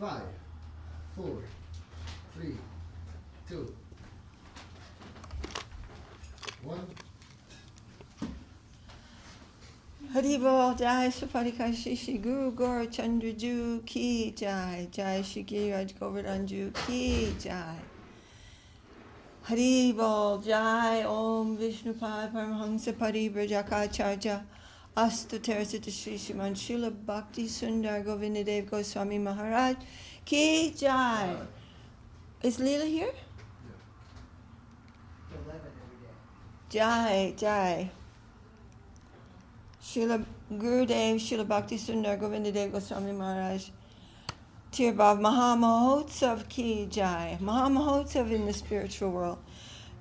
5, 4, 3, 2, 1. Haribol Jai Suparika Shishi Guru Gaur Chandra Ju Ki Jai Jai Shiki Raj Govardhan Ju Ki Jai Haribol Jai Om Vishnu Pai Paramahansa Parivrajaka Astu Terasita Shri Sriman Srila Bhakti Sundar Govinda Dev Goswami Maharaja Ki Jai. Is Leela here? Jai Jai. Srila Gurudev, Srila Bhakti Sundar Govinda Dev Goswami Maharaj, Tirabhav Mahamahotsav Ki Jai. Mahamahotsav in the spiritual world,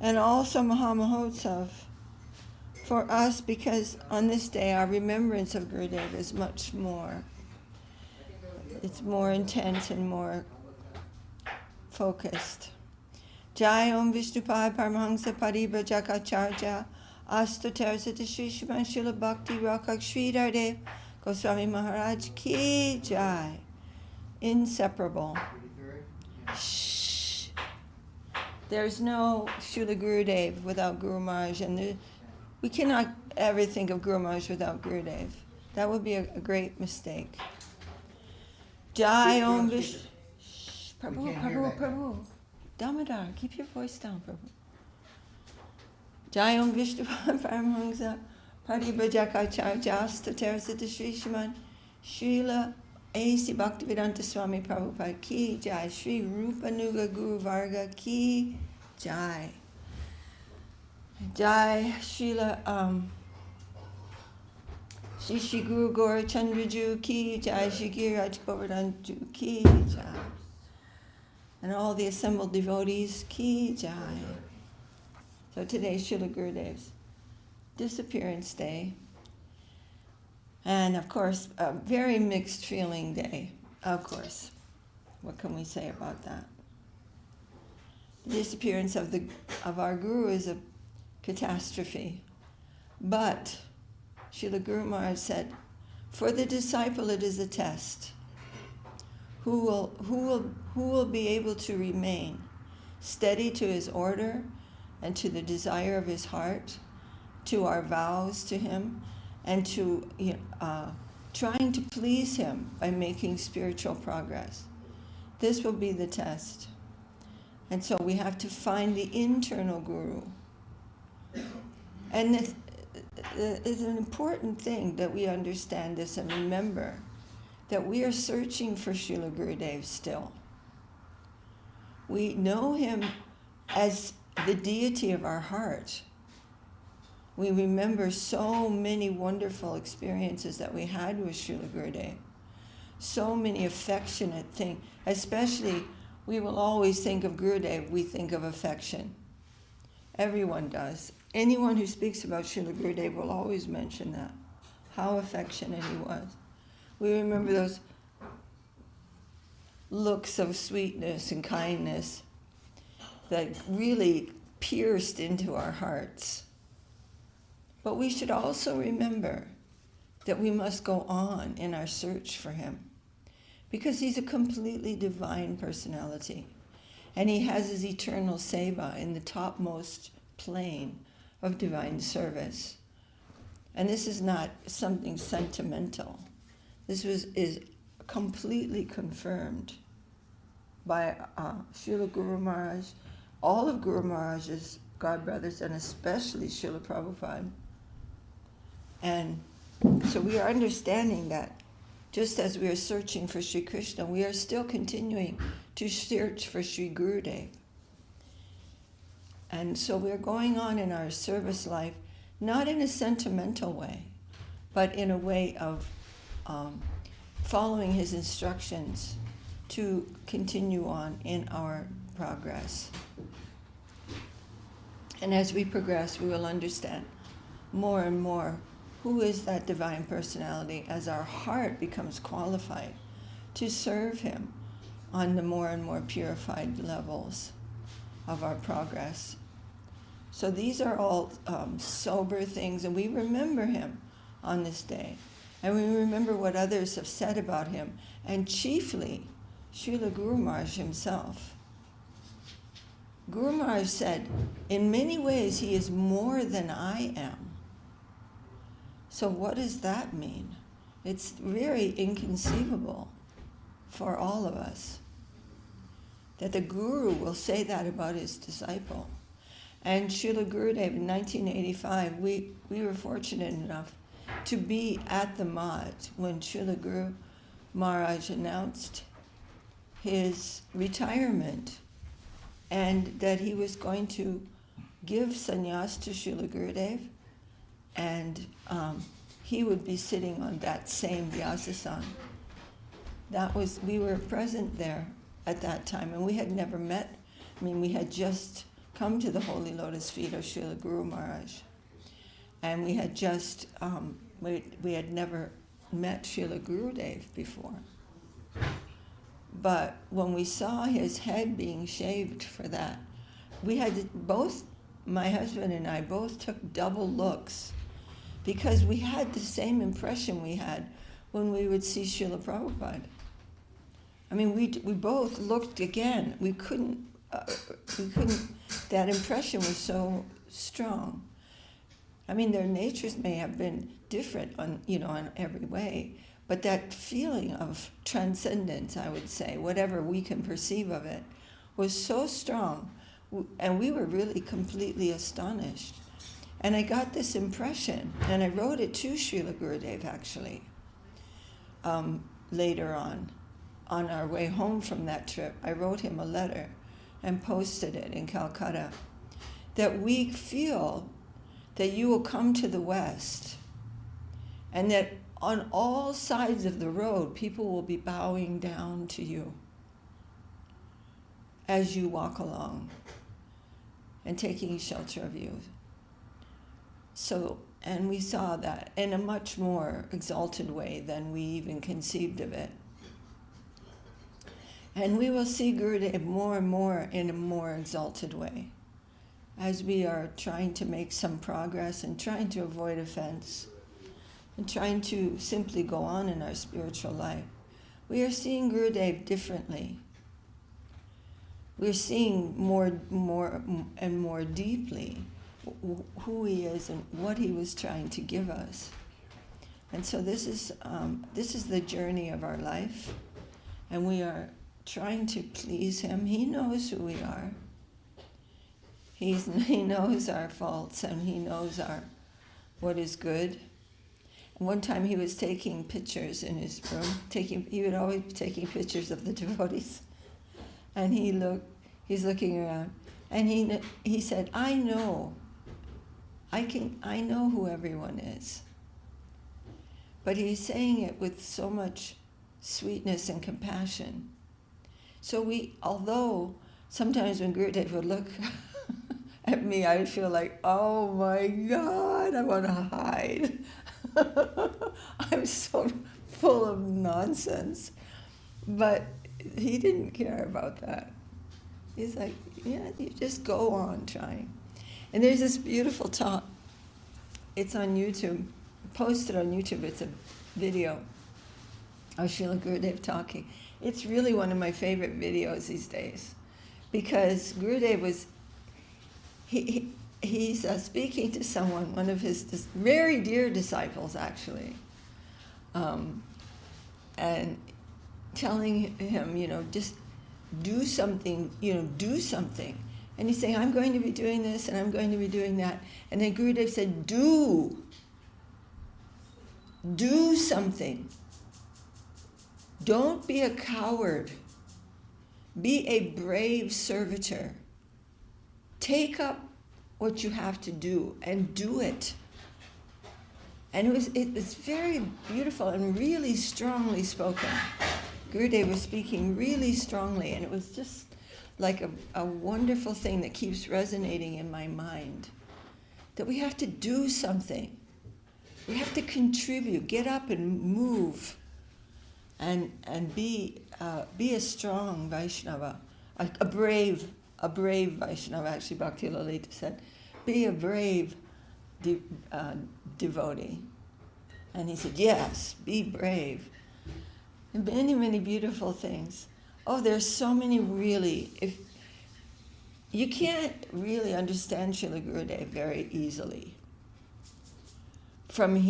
and also Mahamahotsav for us, because on this day our remembrance of Gurudev is much more, it's more intense and more focused. Jai Om Vishnupai Paramahansa Parivrajaka Astu Terasita Shri Sriman Srila Bhakti Rakak Sridhar Dev Goswami Maharaj Ki Jai. Inseparable. Shh. There's no Srila Gurudev without Guru Maharaj, and we cannot ever think of Guru Maharaj without Gurudev. That would be a great mistake. Jai Om Vishnu. Prabhu. Damodar, keep your voice down, Prabhu. Jai Om Vishnu Paramahansa Parivrajaka Asta Terasita Shri Sriman Srila A.C. Bhaktivedanta Swami Prabhupada Ki Jai. Shri Rupanuga Guru Varga Ki Jai. Jai Srila Shri Guru Gaur Chandra Ju Ki Jai. Shri Giraj Govardhan Ju Ki Jai. And all the assembled devotees Ki Jai. So today is Srila Gurudev's disappearance day. And of course, a very mixed feeling day, of course. What can we say about that? The disappearance of our Guru is a catastrophe. But Srila Guru Maharaj said, for the disciple it is a test. Who will be able to remain steady to his order and to the desire of his heart, to our vows to him, and to trying to please him by making spiritual progress. This will be the test. And so we have to find the internal Guru. And it's an important thing that we understand this and remember that we are searching for Srila Gurudev still. We know him as the deity of our heart. We remember so many wonderful experiences that we had with Srila Gurudev. So many affectionate things. Especially, we will always think of Gurudev, we think of affection. Everyone does. Anyone who speaks about Srila Gurudev will always mention that, how affectionate he was. We remember those looks of sweetness and kindness that really pierced into our hearts. But we should also remember that we must go on in our search for him, because he's a completely divine personality, and he has his eternal seva in the topmost plane of divine service. And this is not something sentimental. This is completely confirmed by Srila Guru Maharaj, all of Guru Maharaj's godbrothers, and especially Srila Prabhupada. And so we are understanding that just as we are searching for Sri Krishna, we are still continuing to search for Sri Gurudev. And so we're going on in our service life, not in a sentimental way, but in a way of following his instructions to continue on in our progress. And as we progress, we will understand more and more who is that divine personality as our heart becomes qualified to serve him on the more and more purified levels of our progress. So these are all sober things, and we remember him on this day. And we remember what others have said about him, and chiefly Srila Guru Maharaj himself. Guru Maharaj said, in many ways he is more than I am. So what does that mean? It's very inconceivable for all of us that the Guru will say that about his disciple. And Srila Gurudev in 1985, we were fortunate enough to be at the Maj when Srila Guru Maharaj announced his retirement and that he was going to give sannyas to Srila Gurudev, and he would be sitting on that same Vyasasana. We were present there at that time, and we had never met. I mean, we had just come to the Holy Lotus feet of Srila Guru Maharaj, and we had just, we had never met Srila Gurudev before. But when we saw his head being shaved for that, we had both, my husband and I both took double looks because we had the same impression we had when we would see Srila Prabhupada. I mean, we both looked again. We couldn't, that impression was so strong. I mean, their natures may have been different on every way, but that feeling of transcendence, I would say, whatever we can perceive of it, was so strong, and we were really completely astonished. And I got this impression, and I wrote it to Srila Gurudev, actually, later on our way home from that trip. I wrote him a letter and posted it in Calcutta, that we feel that you will come to the West, and that on all sides of the road, people will be bowing down to you as you walk along and taking shelter of you. So, and we saw that in a much more exalted way than we even conceived of it. And we will see Gurudev more and more in a more exalted way as we are trying to make some progress and trying to avoid offense and trying to simply go on in our spiritual life. We are seeing Gurudev differently. We're seeing more and more deeply who he is and what he was trying to give us. And so this is the journey of our life, and we are trying to please him. He knows who we are. He knows our faults, and he knows what is good. And one time he was taking pictures in his room. He would always be taking pictures of the devotees, and he's looking around, and he said, "I know who everyone is." But he's saying it with so much sweetness and compassion. So although sometimes when Gurudev would look at me, I would feel like, oh my God, I want to hide. I'm so full of nonsense. But he didn't care about that. He's like, yeah, you just go on trying. And there's this beautiful talk. It's on YouTube, posted on YouTube. It's a video of Srila Gurudev talking. It's really one of my favorite videos these days, because Gurudev was, he's speaking to someone, one of his very dear disciples actually, and telling him, just do something, do something. And he's saying, I'm going to be doing this and I'm going to be doing that. And then Gurudev said, do something. Don't be a coward. Be a brave servitor. Take up what you have to do and do it. And it was very beautiful and really strongly spoken. Gurudev was speaking really strongly, and it was just like a wonderful thing that keeps resonating in my mind. That we have to do something. We have to contribute, get up and move. And be a strong Vaishnava, a brave Vaishnava. Actually, Bhakti Lalita said, be a brave devotee. And he said, yes, be brave. And many, many beautiful things. Oh, there's so many really, if you can't really understand Srila Gurudev very easily from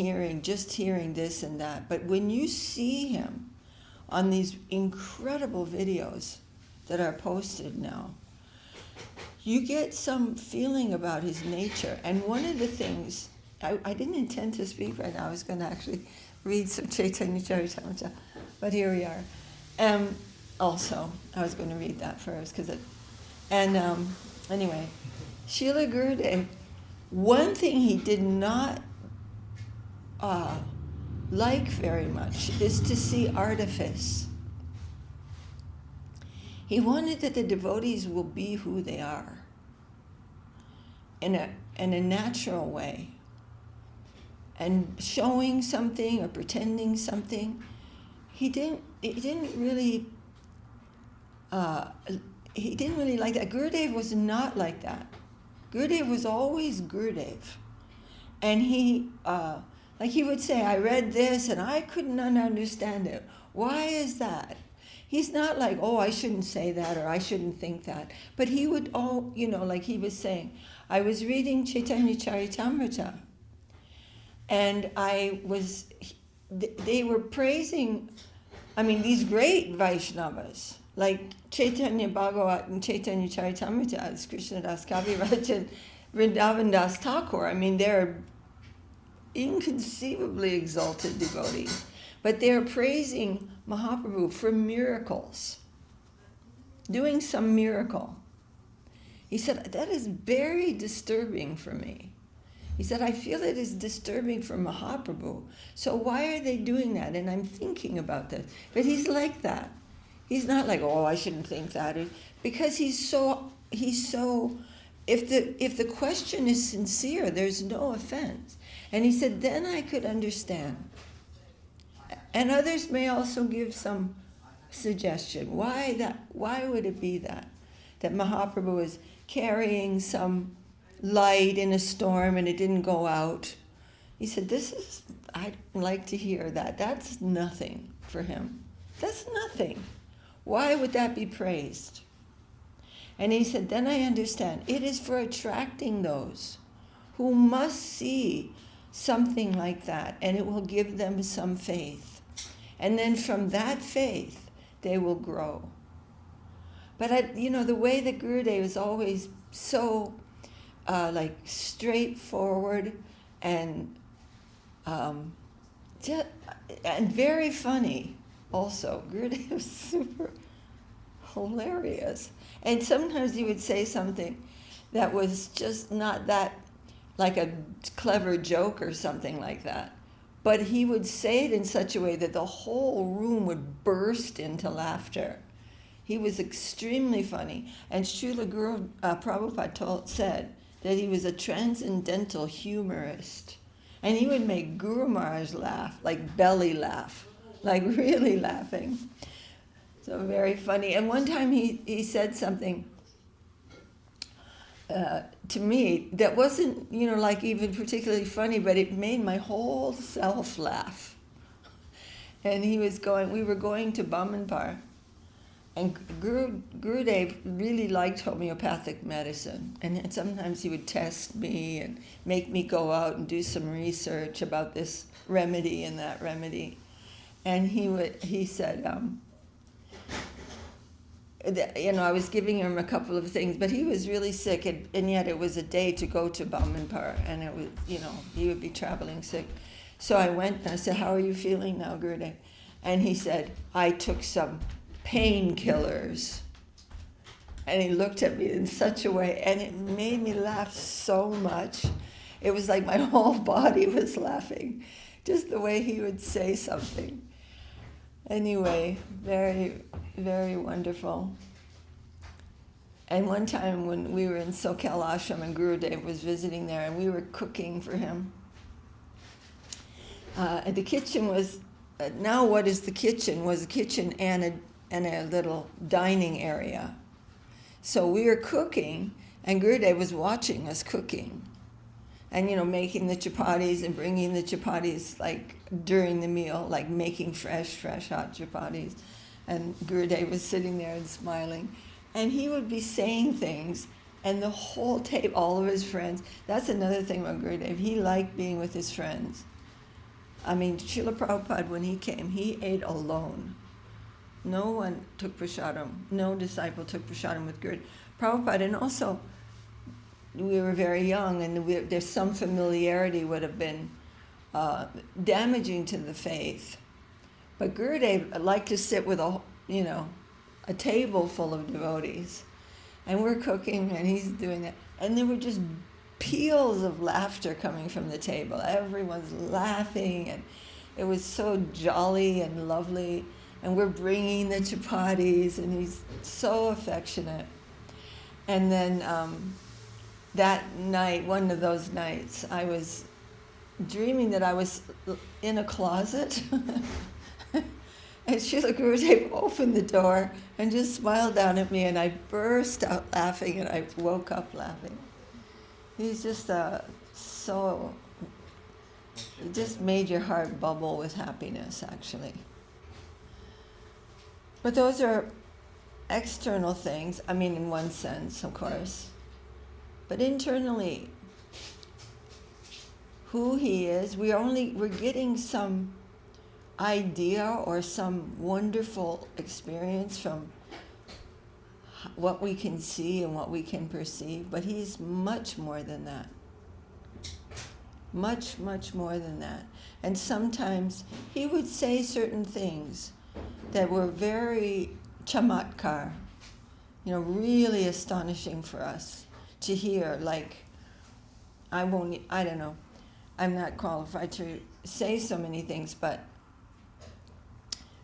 just hearing this and that. But when you see him on these incredible videos that are posted now, you get some feeling about his nature. And one of the things, I didn't intend to speak right now. I was going to actually read some Chaitanya Charitamrita, but here we are. Also, I was going to read that first, anyway, Srila Gurudev, one thing he did not like very much is to see artifice. He wanted that the devotees will be who they are in a natural way. And showing something or pretending something, he didn't really like that. Gurudev was not like that. Gurudev was always Gurudev. And he would say, I read this and I could not understand it. Why is that? He's not like, oh, I shouldn't say that or I shouldn't think that. But he would like he was saying, I was reading Chaitanya Charitamrita and they were praising, these great Vaishnavas, like Chaitanya Bhagavat and Chaitanya Charitamrita, as Krishnadas Kaviraj and Vrindavan Das Thakur. They're inconceivably exalted devotees. But they're praising Mahaprabhu for miracles, doing some miracle. He said, that is very disturbing for me. He said, I feel it is disturbing for Mahaprabhu. So why are they doing that? And I'm thinking about this. But he's like that. He's not like, oh, I shouldn't think that. Because he's so, if the question is sincere, there's no offense. And he said, then I could understand. And others may also give some suggestion. Why would it be that Mahaprabhu is carrying some light in a storm and it didn't go out? He said, I'd like to hear that. That's nothing for him. That's nothing. Why would that be praised? And he said, then I understand. It is for attracting those who must see something like that, and it will give them some faith. And then from that faith, they will grow. But the way that Gurudev is always so straightforward and very funny also. Gurudev was super hilarious. And sometimes he would say something that was just not that like a clever joke or something like that. But he would say it in such a way that the whole room would burst into laughter. He was extremely funny. And Srila Guru Prabhupada said that he was a transcendental humorist. And he would make Guru Maharaj laugh, like belly laugh, like really laughing. So very funny. And one time he said something to me that wasn't, like even particularly funny, but it made my whole self laugh. And we were going to Bammanpar, and Gurudev really liked homeopathic medicine. And sometimes he would test me and make me go out and do some research about this remedy and that remedy. And he said, I was giving him a couple of things, but he was really sick, and yet it was a day to go to Bammanpar, and it was, he would be traveling sick. So I went and I said, how are you feeling now, Gurudev? And he said, I took some painkillers. And he looked at me in such a way, and it made me laugh so much. It was like my whole body was laughing, just the way he would say something. Anyway, very, very wonderful. And one time when we were in Sokel Ashram and Gurudev was visiting there and we were cooking for him, and the kitchen was, now what is the kitchen, was a kitchen and a little dining area. So we were cooking and Gurudev was watching us cooking. And, making the chapatis and bringing the chapatis, like, during the meal, like making fresh hot chapatis. And Gurudev was sitting there and smiling. And he would be saying things, and the whole table, all of his friends, that's another thing about Gurudev. He liked being with his friends. I mean, Srila Prabhupada, when he came, he ate alone. No one took prasadam. No disciple took prasadam with Gurudev. Prabhupada, and also, we were very young, and there's some familiarity would have been damaging to the faith. But Gurudev liked to sit with a table full of devotees. And we're cooking, and he's doing that. And there were just peals of laughter coming from the table. Everyone's laughing, and it was so jolly and lovely. And we're bringing the chapatis, and he's so affectionate. And then that night, one of those nights, I was dreaming that I was in a closet. And Srila Gurudev opened the door and just smiled down at me, and I burst out laughing, and I woke up laughing. He's just it just made your heart bubble with happiness, actually. But those are external things, I mean, in one sense, of course. But internally, who he is, we're getting some idea or some wonderful experience from what we can see and what we can perceive, but he's much more than that. Much, much more than that. And sometimes he would say certain things that were very chamatkar, really astonishing for us to hear. Like, I don't know, I'm not qualified to say so many things, but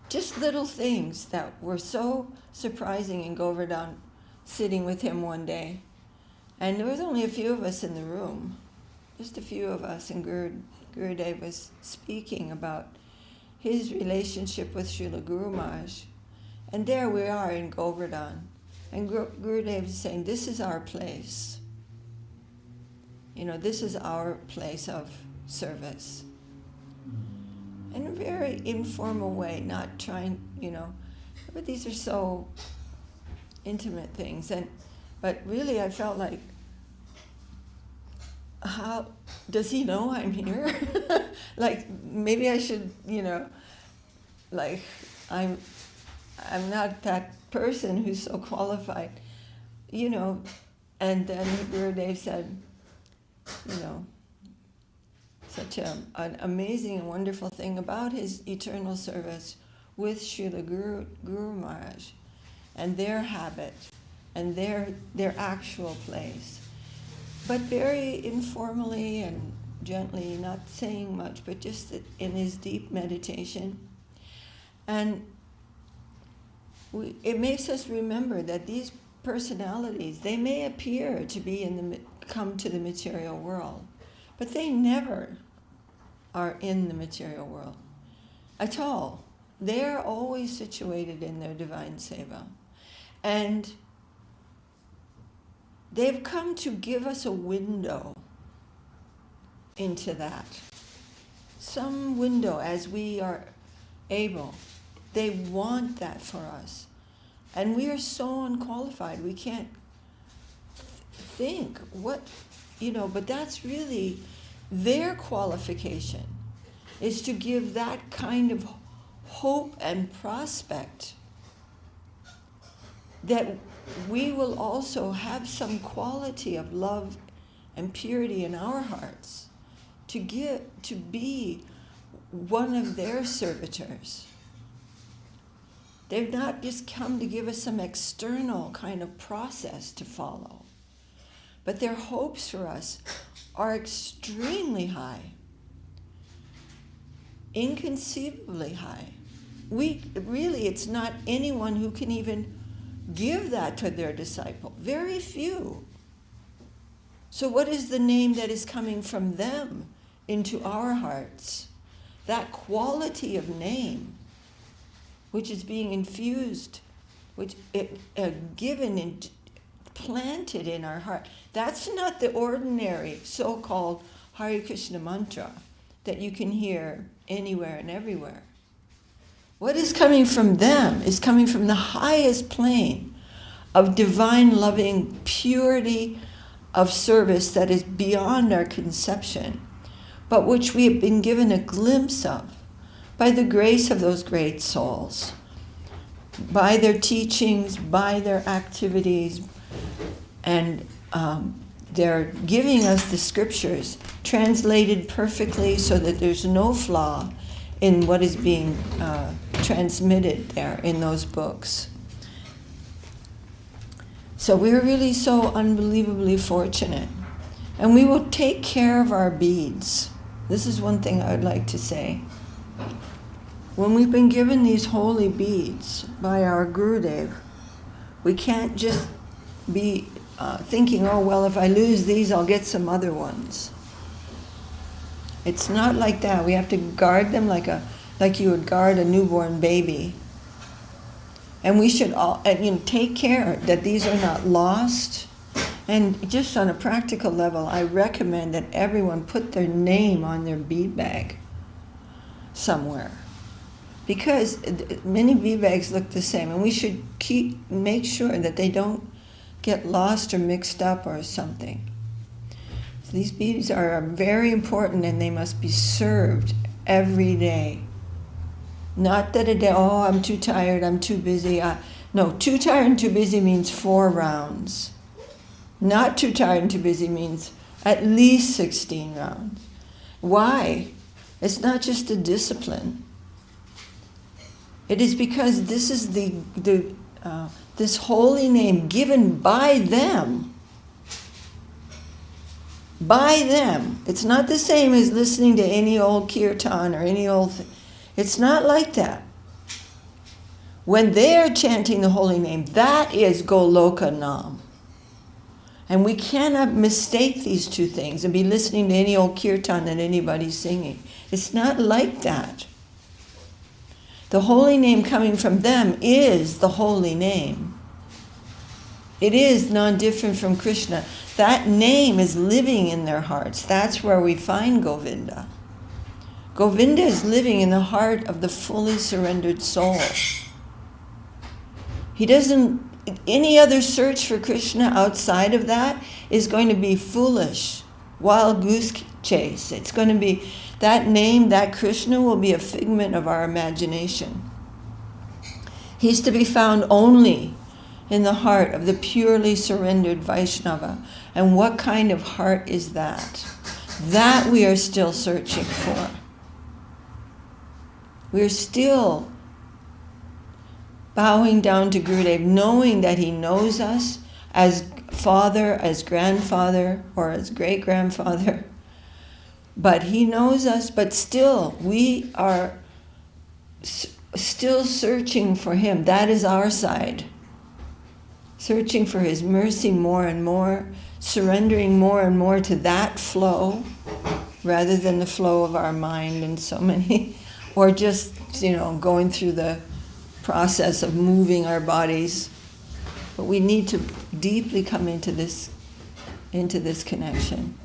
just little things that were so surprising in Govardhan, sitting with him one day. And there was only a few of us in the room, just a few of us, and Gurudev was speaking about his relationship with Srila Guru Maharaj. And there we are in Govardhan. And Gurudev is saying, this is our place. This is our place of service. In a very informal way, not trying, but these are so intimate things. But really I felt like, how does he know I'm here? Like, maybe I should, like, I'm not that person who's so qualified, And then Gurudev said, such an amazing and wonderful thing about his eternal service with Srila Guru Maharaj and their habit and their actual place. But very informally and gently, not saying much, but just in his deep meditation. And it makes us remember that these personalities, they may appear to be come to the material world, but they never are in the material world at all. They're always situated in their divine seva. And they've come to give us a window into that. Some window as we are able. They want that for us. And we are so unqualified. We can't think but that's really their qualification, is to give that kind of hope and prospect that we will also have some quality of love and purity in our hearts to be one of their servitors. They've not just come to give us some external kind of process to follow, but their hopes for us are extremely high, inconceivably high. It's not anyone who can even give that to their disciple. Very few. So what is the name that is coming from them into our hearts? That quality of name, which is being infused, given and planted in our heart. That's not the ordinary so-called Hare Krishna mantra that you can hear anywhere and everywhere. What is coming from them is coming from the highest plane of divine loving purity of service that is beyond our conception, but which we have been given a glimpse of by the grace of those great souls, by their teachings, by their activities, and they're giving us the scriptures translated perfectly so that there's no flaw in what is being transmitted there in those books. So we're really so unbelievably fortunate. And we will take care of our beads. This is one thing I would like to say. When we've been given these holy beads by our gurudev, we can't just be thinking, oh, well, if I lose these, I'll get some other ones. It's not like that. We have to guard them like you would guard a newborn baby. And we should all take care that these are not lost. And just on a practical level, I recommend that everyone put their name on their bead bag somewhere. Because many bead bags look the same, and we should make sure that they don't get lost or mixed up or something. So these beads are very important, and they must be served every day. Not that a day, oh, I'm too tired, I'm too busy. No, too tired and too busy means 4 rounds. Not too tired and too busy means at least 16 rounds. Why? It's not just a discipline. It is because this is this holy name given by them. By them. It's not the same as listening to any old kirtan or any old thing. It's not like that. When they are chanting the holy name, that is Goloka Nam. And we cannot mistake these two things and be listening to any old kirtan that anybody's singing. It's not like that. The holy name coming from them is the holy name. It is non-different from Krishna. That name is living in their hearts. That's where we find Govinda. Govinda is living in the heart of the fully surrendered soul. Any other search for Krishna outside of that is going to be foolish, wild goose chase. It's going to be, that name, that Krishna will be a figment of our imagination. He's to be found only in the heart of the purely surrendered Vaishnava. And what kind of heart is that? That we are still searching for. We're still bowing down to Gurudev, knowing that he knows us as father, as grandfather, or as great-grandfather. But he knows us, but still, we are still searching for him. That is our side. Searching for his mercy more and more, surrendering more and more to that flow, rather than the flow of our mind and so many, or just, going through the process of moving our bodies. But we need to deeply come into this connection.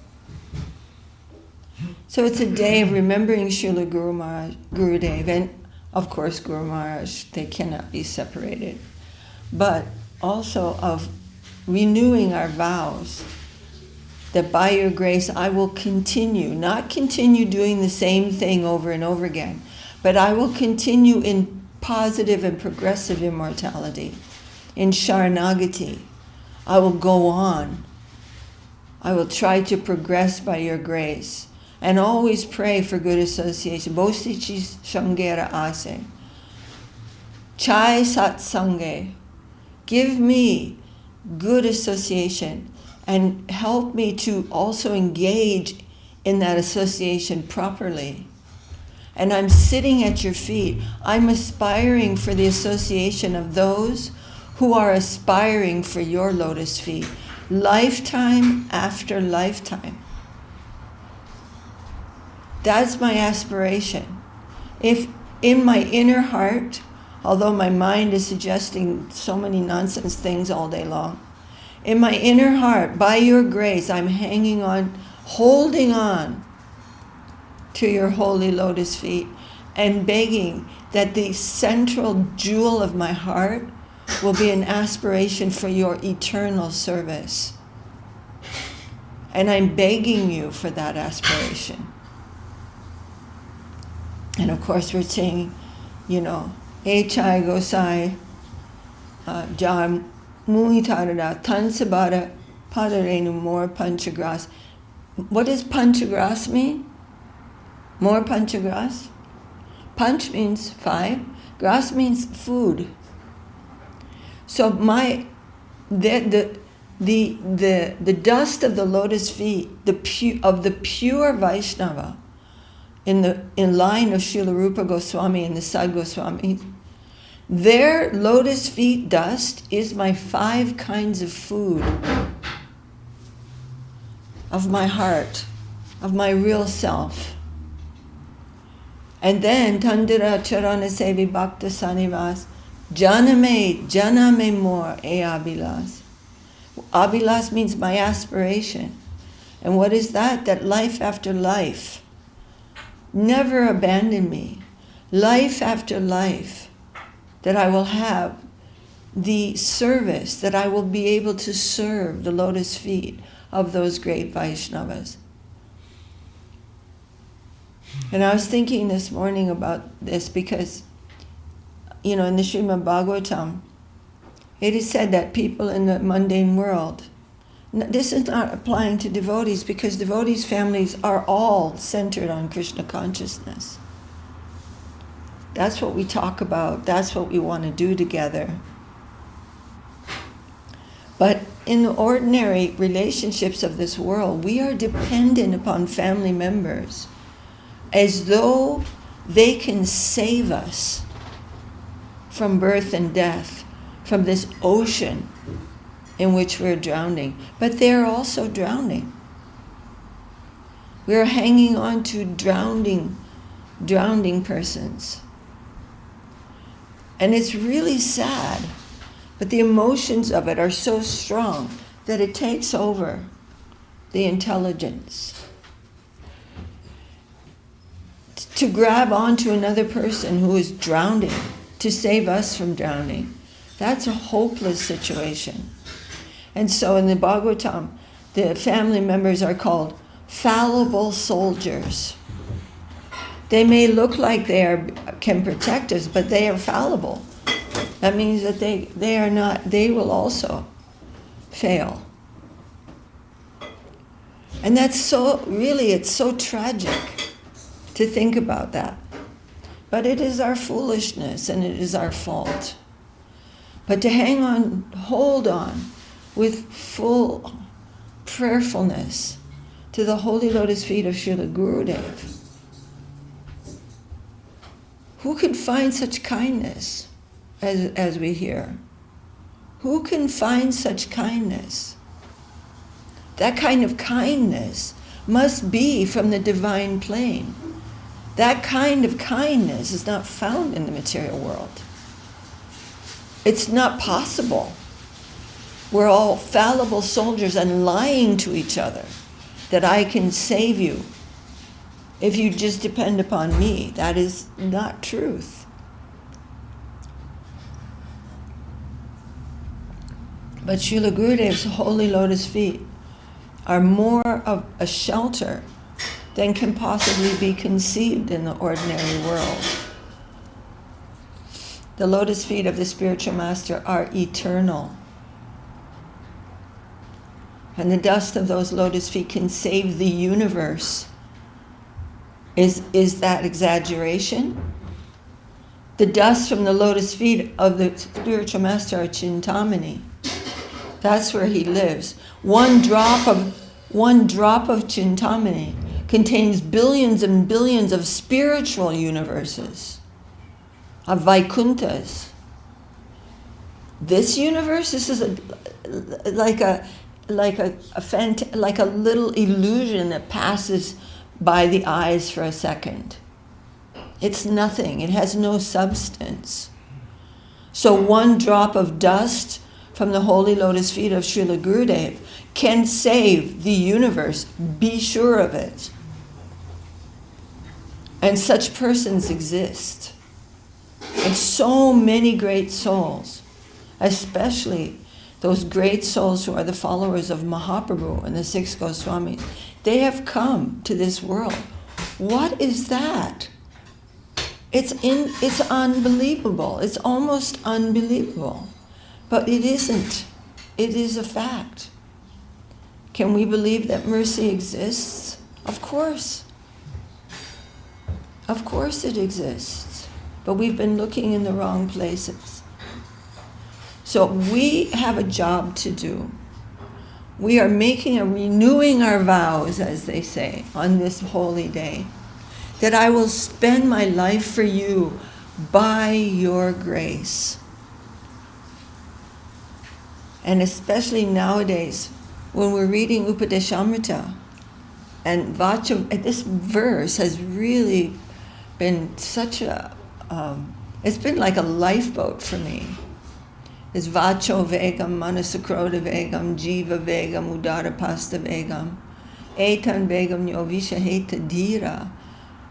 So it's a day of remembering Srila Gurudev, and of course Guru Maharaj, they cannot be separated. But also of renewing our vows that by your grace I will not continue doing the same thing over and over again, but I will continue in positive and progressive immortality, in Sharanagati. I will go on. I will try to progress by your grace, and always pray for good association. Bosichi Shangera Ase. Chai Sat Sange. Give me good association and help me to also engage in that association properly. And I'm sitting at your feet. I'm aspiring for the association of those who are aspiring for your lotus feet, lifetime after lifetime. That's my aspiration. If in my inner heart, although my mind is suggesting so many nonsense things all day long, in my inner heart, by your grace, I'm hanging on, holding on to your holy lotus feet, and begging that the central jewel of my heart will be an aspiration for your eternal service. And I'm begging you for that aspiration. And of course we're saying, Echai Gosai, Jan Mui Tarada, Tansabara, Padarenu, more Panchagras. What does Panchagras mean? More Panchagras? Panch means 5, gras means food. So the dust of the lotus feet, of the pure Vaishnava, in line of Srila Rupa Goswami and the Sad Goswami, their lotus feet dust is my 5 kinds of food of my heart, of my real self. And then Tandira Charana Sevi Bhakta Sanivas, Janame more e Abhilas. Abhilas means my aspiration. And what is that? That life after life, never abandon me. Life after life, that I will have the service, that I will be able to serve the lotus feet of those great Vaishnavas. And I was thinking this morning about this because, in the Srimad Bhagavatam, it is said that people in the mundane world, this is not applying to devotees because devotees' families are all centered on Krishna consciousness. That's what we talk about. That's what we want to do together. But in the ordinary relationships of this world, we are dependent upon family members as though they can save us from birth and death, from this ocean in which we're drowning. But they're also drowning. We're hanging on to drowning persons. And it's really sad, but the emotions of it are so strong that it takes over the intelligence. To grab onto another person who is drowning, to save us from drowning, that's a hopeless situation. And so in the Bhagavatam, the family members are called fallible soldiers. They may look like can protect us, but they are fallible. That means that they will also fail. And it's so tragic to think about that. But it is our foolishness and it is our fault. But to hold on with full prayerfulness to the holy lotus feet of Srila Gurudev. Who can find such kindness as we hear? Who can find such kindness? That kind of kindness must be from the divine plane. That kind of kindness is not found in the material world. It's not possible. We're all fallible soldiers and lying to each other that I can save you if you just depend upon me. That is not truth. But Srila Gurudev's holy lotus feet are more of a shelter than can possibly be conceived in the ordinary world. The lotus feet of the spiritual master are eternal. And the dust of those lotus feet can save the universe. Is that exaggeration? The dust from the lotus feet of the spiritual master are Chintamani. That's where he lives. One drop of Chintamani contains billions and billions of spiritual universes, of Vaikunthas. This universe, this is like a little illusion that passes by the eyes for a second. It's nothing. It has no substance. So one drop of dust from the holy lotus feet of Srila Gurudev can save the universe. Be sure of it. And such persons exist. And so many great souls, especially those great souls who are the followers of Mahaprabhu and the six Goswamis, they have come to this world. What is that? It's unbelievable. It's almost unbelievable. But it isn't. It is a fact. Can we believe that mercy exists? Of course. Of course it exists. But we've been looking in the wrong places. So we have a job to do. We are renewing our vows, as they say, on this holy day, that I will spend my life for you by your grace. And especially nowadays, when we're reading Upadeshamrita, and this verse has really been such it's been like a lifeboat for me. It's Vacho Vegam, Manasakroda Vegam, Jiva Vegam, Udara Pasta Vegam, Etan Vegam Yovisha Heta Dhira,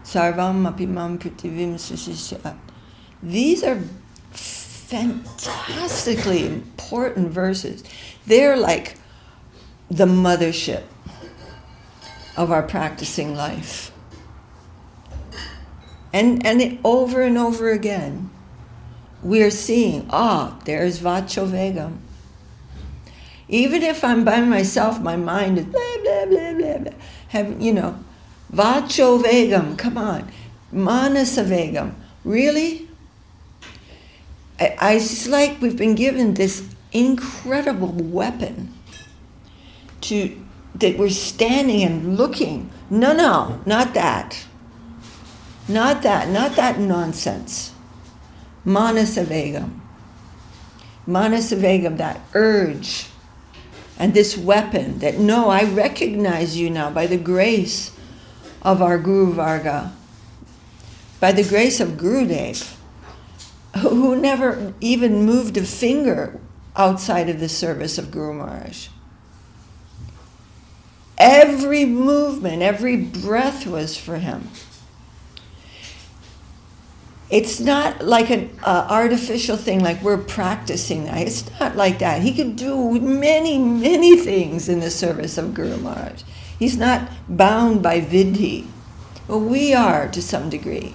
Sarvam Apimam Pritivim Sushishat. These are fantastically important verses. They're like the mothership of our practicing life. And it, over and over again, we are seeing, there's Vacho Vegam. Even if I'm by myself, my mind is blah, blah, blah, blah, blah. Vacho Vegam, come on. Manasa Vegam. Really? It's like we've been given this incredible weapon that we're standing and looking. No, not that. Not that nonsense. Manasa Vegam. Manasa Vegam, that urge. And this weapon that, no, I recognize you now by the grace of our Guru Varga, by the grace of Gurudev, who never even moved a finger outside of the service of Guru Maharaj. Every movement, every breath was for him. It's not like an artificial thing, like we're practicing that. It's not like that. He could do many, many things in the service of Guru Maharaj. He's not bound by vidhi. Well, we are to some degree.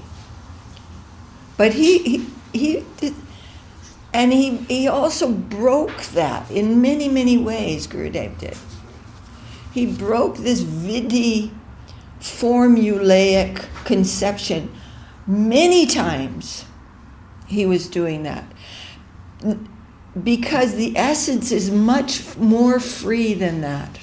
But he did, and he also broke that in many, many ways, Gurudev did. He broke this vidhi formulaic conception. Many times he was doing that because the essence is much more free than that.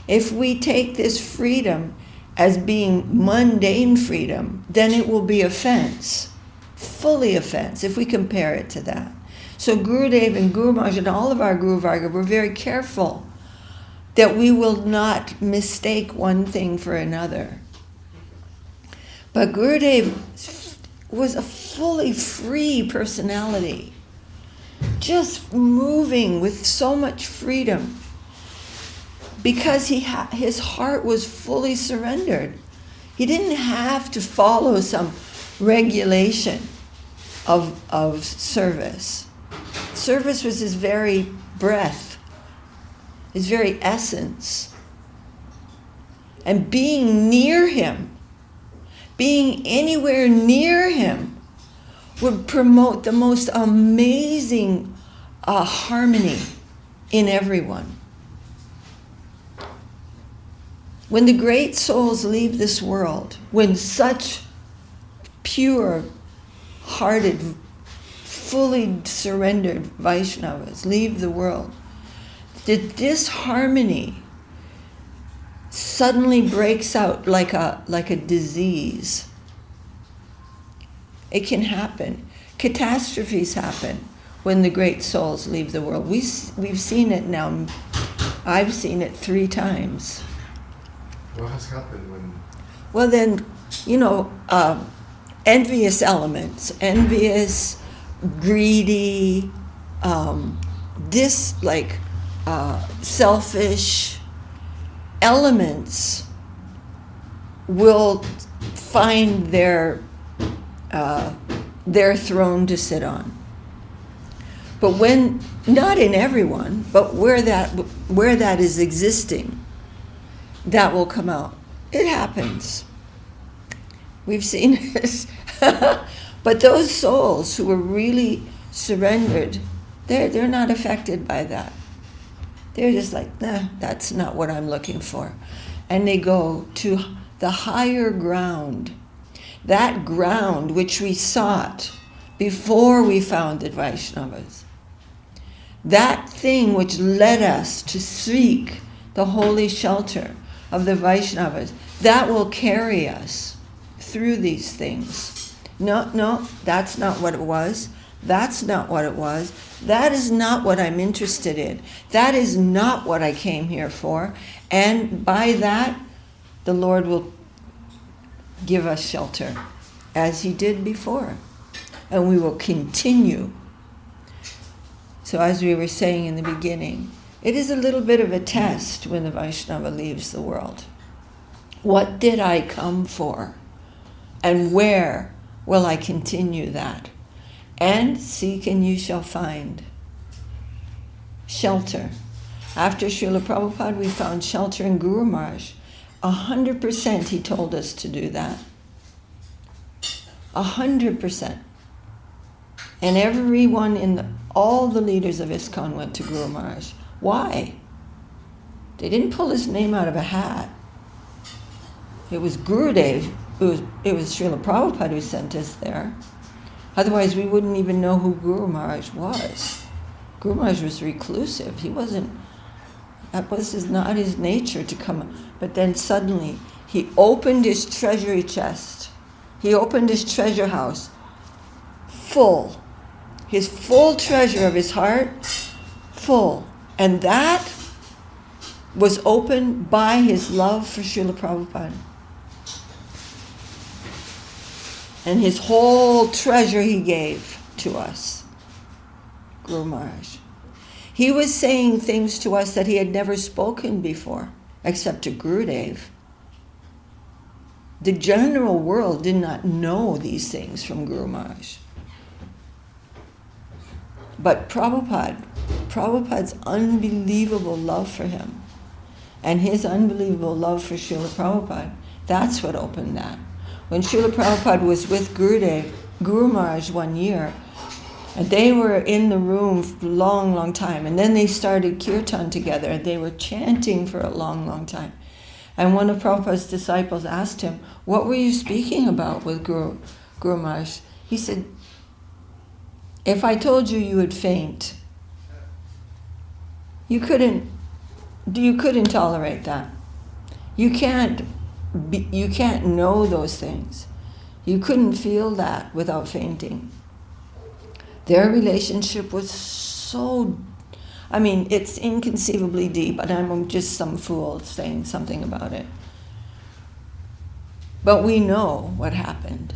If we take this freedom as being mundane freedom, then it will be offense, fully offense, if we compare it to that. So Gurudev and Guru Maharaj and all of our Guru Varga were very careful that we will not mistake one thing for another. But Gurudev was a fully free personality, just moving with so much freedom, because his heart was fully surrendered. He didn't have to follow some regulation of service. Service was his very breath, his very essence. And being near him, being anywhere near him, would promote the most amazing harmony in everyone. When the great souls leave this world, when such pure-hearted, fully surrendered Vaishnavas leave the world, the disharmony suddenly breaks out like a disease. It can happen. Catastrophes happen when the great souls leave the world. We've seen it now. I've seen it 3 times. What has happened when? Well then, envious elements, envious, greedy, selfish elements will find their throne to sit on. But when, not in everyone, but where that is existing, that will come out. It happens. We've seen it. But those souls who are really surrendered, they're not affected by that. They're just like, nah, that's not what I'm looking for. And they go to the higher ground, that ground which we sought before we found the Vaishnavas. That thing which led us to seek the holy shelter of the Vaishnavas, that will carry us through these things. No, that's not what it was. That's not what it was. That is not what I'm interested in. That is not what I came here for. And by that, the Lord will give us shelter, as He did before. And we will continue. So as we were saying in the beginning, it is a little bit of a test when the Vaishnava leaves the world. What did I come for? And where will I continue that? And seek and you shall find shelter. After Srila Prabhupada, we found shelter in Guru Maharaj. 100% he told us to do that. 100%. And everyone all the leaders of ISKCON went to Guru Maharaj. Why? They didn't pull his name out of a hat. It was gurudev. It was Srila Prabhupada who sent us there. Otherwise, we wouldn't even know who Guru Maharaj was. Guru Maharaj was reclusive. That was not his nature to come. But then suddenly, he opened his treasury chest. He opened his treasure house full. His full treasure of his heart, full. And that was opened by his love for Srila Prabhupada. And his whole treasure he gave to us, Guru Maharaj. He was saying things to us that he had never spoken before, except to Gurudev. The general world did not know these things from Guru Maharaj. But Prabhupada's unbelievable love for him, and his unbelievable love for Srila Prabhupada, that's what opened that. When Srila Prabhupada was with Guru Maharaj one year, and they were in the room for a long, long time, and then they started kirtan together, and they were chanting for a long, long time. And one of Prabhupada's disciples asked him, what were you speaking about with Guru Maharaj? He said, if I told you, you would faint. You couldn't tolerate that. You can't know those things. You couldn't feel that without fainting. Their relationship was so, it's inconceivably deep, and I'm just some fool saying something about it. But we know what happened,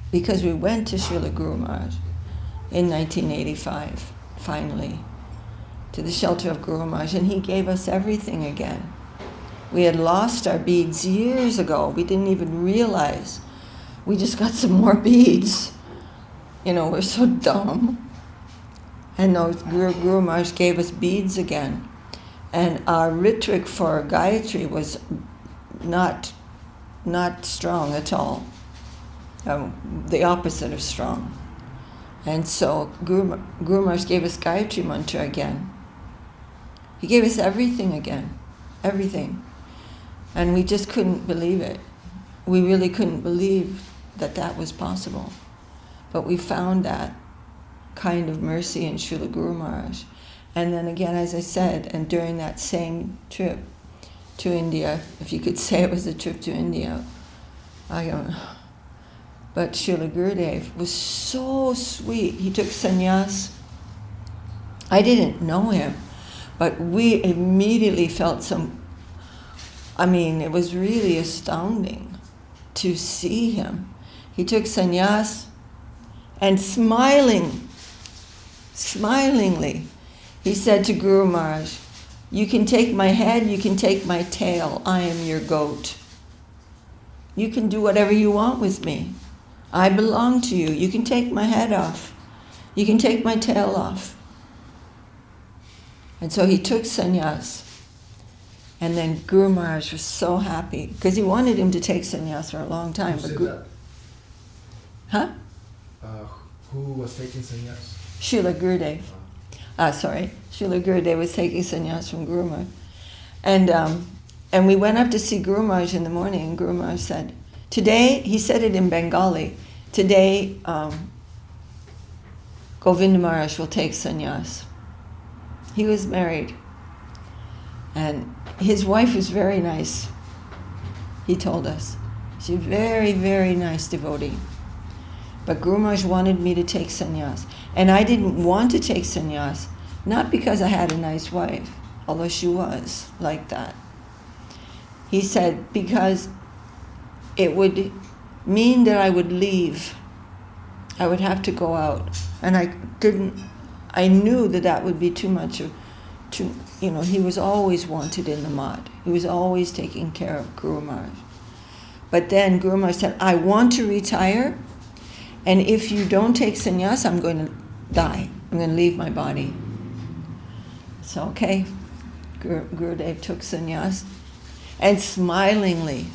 because we went to Srila Guru Maharaj in 1985, finally, to the shelter of Guru Maharaj, and he gave us everything again. We had lost our beads years ago. We didn't even realize. We just got some more beads. We're so dumb. And those Guru Maharaj gave us beads again. And our ritric for Gayatri was not strong at all. The opposite of strong. And so Guru Maharaj gave us Gayatri mantra again. He gave us everything again. Everything. And we just couldn't believe it. We really couldn't believe that was possible. But we found that kind of mercy in Srila Guru Maharaj. And then again, as I said, and during that same trip to India, if you could say it was a trip to India, I don't know. But Srila Gurudev was so sweet. He took sannyas. I didn't know him, but we immediately felt it was really astounding to see him. He took sannyas, and smilingly, he said to Guru Maharaj, you can take my head, you can take my tail, I am your goat. you can do whatever you want with me. I belong to you. You can take my head off. You can take my tail off. And so he took sannyas. And then Guru Maharaj was so happy because he wanted him to take sannyas for a long time. Who said that? Huh? Who was taking sannyas? Srila Gurudev. Srila Gurudev was taking sannyas from Guru Maharaj. And we went up to see Guru Maharaj in the morning, and Guru Maharaj said, today, he said it in Bengali, today Govinda Maharaj will take sannyas. He was married. And his wife was very nice, he told us. She's a very, very nice devotee. But Guru Maharaj wanted me to take sannyas. And I didn't want to take sannyas, not because I had a nice wife, although she was like that. He said, because it would mean that I would leave. I would have to go out. And I knew that would be too much of, he was always wanted in the mat. He was always taking care of Guru Maharaj. But then Guru Maharaj said, I want to retire, and if you don't take sannyas, I'm going to die. I'm going to leave my body. So, okay, Gurudev took sannyas, and smilingly,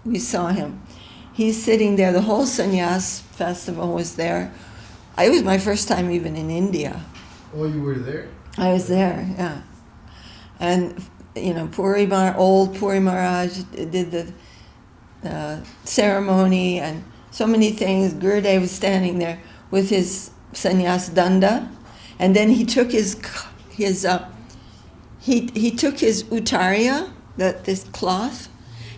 we saw him. He's sitting there. The whole sannyas festival was there. It was my first time even in India. Oh, you were there? I was there, yeah. And, old Puri Maharaj did the ceremony and so many things. Gurudev was standing there with his sannyas danda, and then he took his uttarya, this cloth,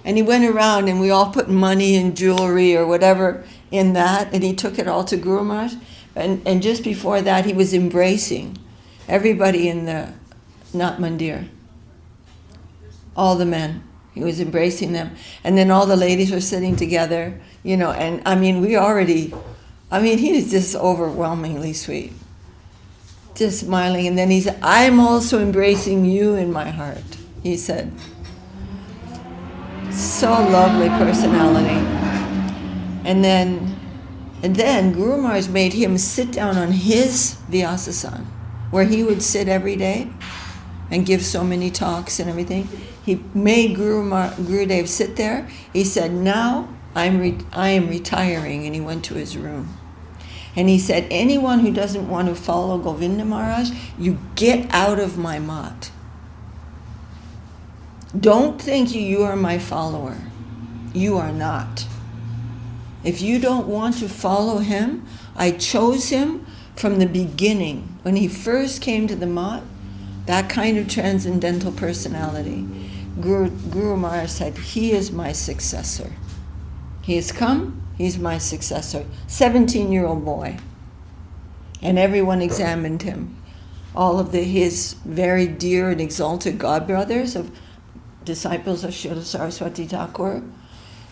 and he went around, and we all put money and jewelry or whatever in that, and he took it all to Guru Maharaj. And just before that, he was embracing everybody in the Nat Mandir, all the men. He was embracing them. And then all the ladies were sitting together, and he was just overwhelmingly sweet. Just smiling. And then he said, I'm also embracing you in my heart, he said. So lovely personality. And then Guru Maharaj made him sit down on his Vyasasana, where he would sit every day and give so many talks and everything. He made Gurudev sit there. He said, now I am retiring, and he went to his room. And he said, anyone who doesn't want to follow Govinda Maharaj, you get out of my mat. Don't think you are my follower. You are not. If you don't want to follow him, I chose him from the beginning. When he first came to the mat, that kind of transcendental personality, Guru Maharaj said, he is my successor. He has come, he's my successor. 17-year-old boy. And everyone examined him. All of his very dear and exalted godbrothers, of disciples of Srila Saraswati Thakur,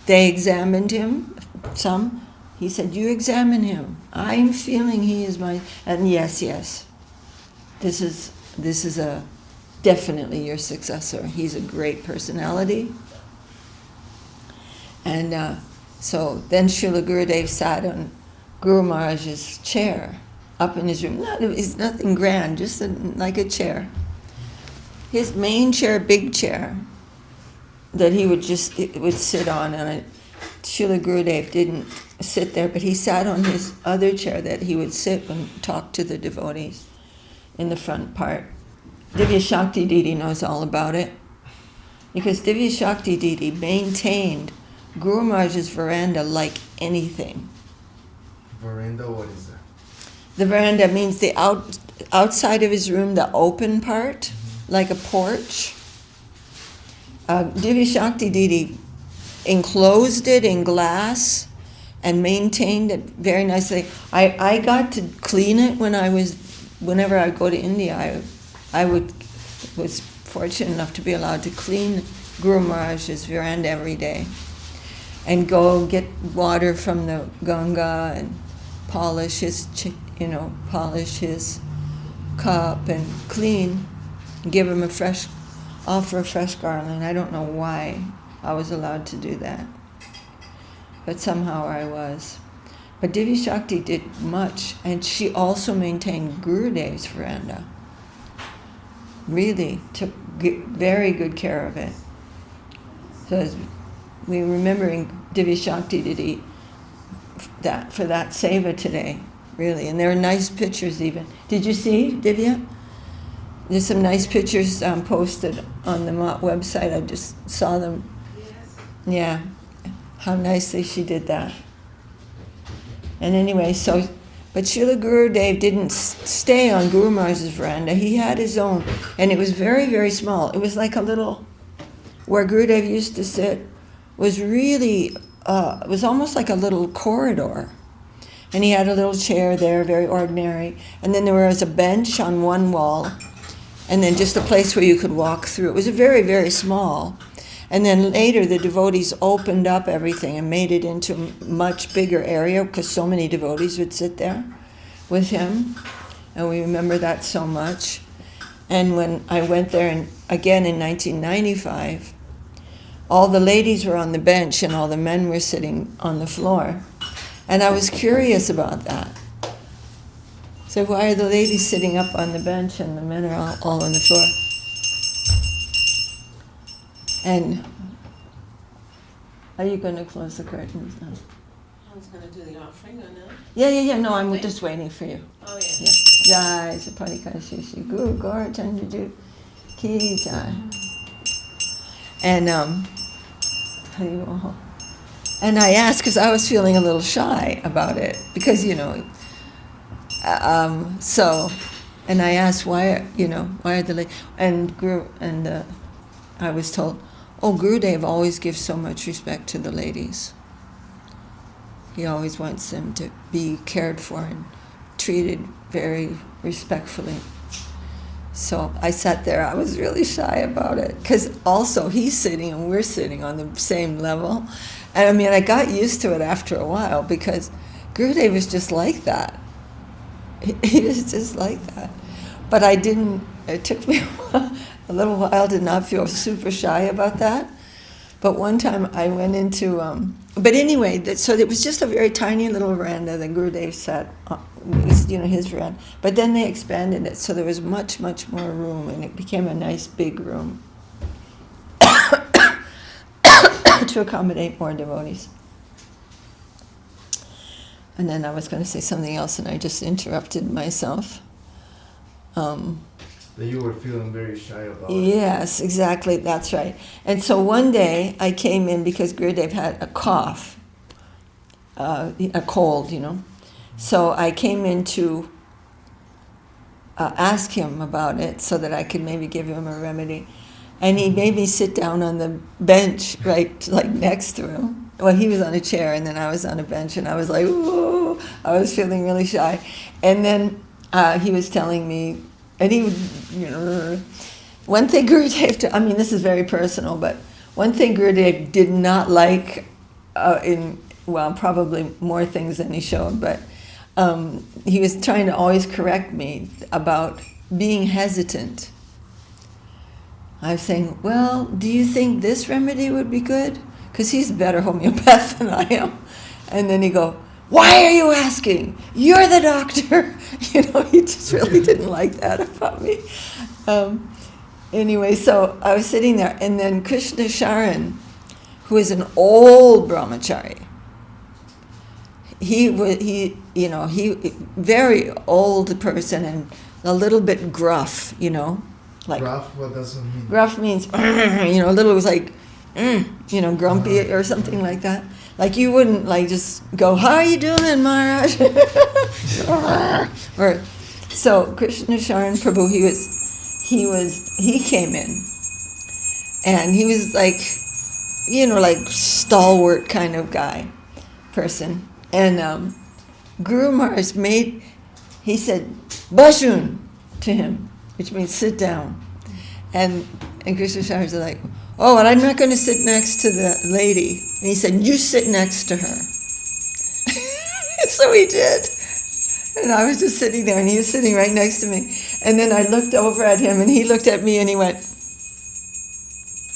they examined him, some. He said, you examine him. I'm feeling he is my, and yes, this is definitely your successor. He's a great personality. And so then Srila Gurudev sat on Guru Maharaj's chair up in his room. It's nothing grand, just like a chair. His main chair, big chair, that he would sit on, and Srila Gurudev didn't sit there, but he sat on his other chair that he would sit and talk to the devotees in the front part. Divya Shakti Didi knows all about it, because Divya Shakti Didi maintained Guru Maharaj's veranda like anything. Veranda, what is that? The veranda means the outside of his room, the open part, like a porch. Divya Shakti Didi enclosed it in glass and maintained it very nicely. I got to clean it whenever I go to India. I was fortunate enough to be allowed to clean Guru Maharaj's veranda every day and go get water from the Ganga and polish his cup and clean, and give him offer a fresh garland. I don't know why I was allowed to do that. but somehow I was. But Devi Shakti did much, and she also maintained Gurudev's veranda. Really took very good care of it. So as we remembering Devi Shakti did eat that for that seva today, really. And there are nice pictures even. Did you see, Divya? There's some nice pictures posted on the website. I just saw them. Yes. Yeah, how nicely she did that. And anyway, but Srila Gurudev didn't stay on Guru Maharaj's veranda. He had his own, and it was very, very small. It was like a little, where Gurudev used to sit, was really, it was almost like a little corridor. And he had a little chair there, very ordinary. And then there was a bench on one wall, and then just a place where you could walk through. It was very, very small. And then later the devotees opened up everything and made it into a much bigger area because so many devotees would sit there with him. And we remember that so much. And when I went there again in 1995, all the ladies were on the bench and all the men were sitting on the floor. And I was curious about that. So why are the ladies sitting up on the bench and the men are all on the floor? And are you going to close the curtains now? I was going to do the offering or no? Yeah. No, I'm just waiting for you. Oh, yeah. Jai Sapadika Shishi Guru Gaur Chandraju Ki Jai. And and I asked because I was feeling a little shy about it because so, and I asked why are the ladies and I was told, Gurudev always gives so much respect to the ladies. He always wants them to be cared for and treated very respectfully. So I sat there, I was really shy about it, because also he's sitting and we're sitting on the same level. And I mean, I got used to it after a while, because Gurudev was just like that. He was just like that. But it took me a little while to not feel super shy about that. But one time I went into, but anyway, so it was just a very tiny little veranda that Gurudev sat on, his veranda. But then they expanded it, so there was much, much more room, and it became a nice big room to accommodate more devotees. And then I was going to say something else, and I just interrupted myself. That you were feeling very shy about it. Yes, exactly, that's right. And so one day I came in because Gurudev had a cough, a cold, So I came in to ask him about it so that I could maybe give him a remedy. And he made me sit down on the bench, right, like next to him. Well, he was on a chair and then I was on a bench, and I was like, ooh, I was feeling really shy. And then he was telling me, and he would, one thing Gurudev, this is very personal, but one thing Gurudev did not like, probably more things than he showed, but he was trying to always correct me about being hesitant. I was saying, well, do you think this remedy would be good? Because he's a better homeopath than I am. And then he'd go, why are you asking? You're the doctor. He just really didn't like that about me. Anyway, so I was sitting there, and then Krishna Sharan, who is an old brahmachari, he very old person and a little bit gruff, like Gruff, what does it mean? gruff means, a little was like, grumpy or something like that. Like you wouldn't just go, how are you doing, Maharaj? So Krishna Sharan Prabhu, he came in, and he was like, like stalwart kind of person. And Guru Maharaj he said, Bashun to him, which means sit down. And Krishna Sharan was like, oh, and I'm not going to sit next to the lady. And he said, you sit next to her. So he did. And I was just sitting there, and he was sitting right next to me. And then I looked over at him, and he looked at me, and he went,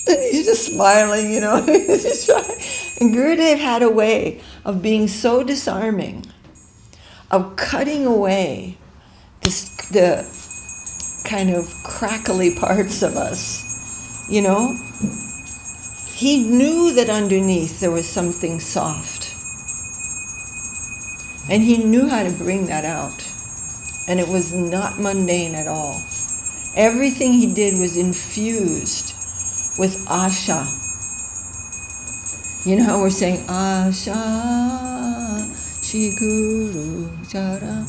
and he's just smiling, He's just trying. And Gurudev had a way of being so disarming, of cutting away the kind of crackly parts of us, you know? He knew that underneath there was something soft. And he knew how to bring that out. And it was not mundane at all. Everything he did was infused with asha. You know how we're saying, Asha, Shri Guru Jara?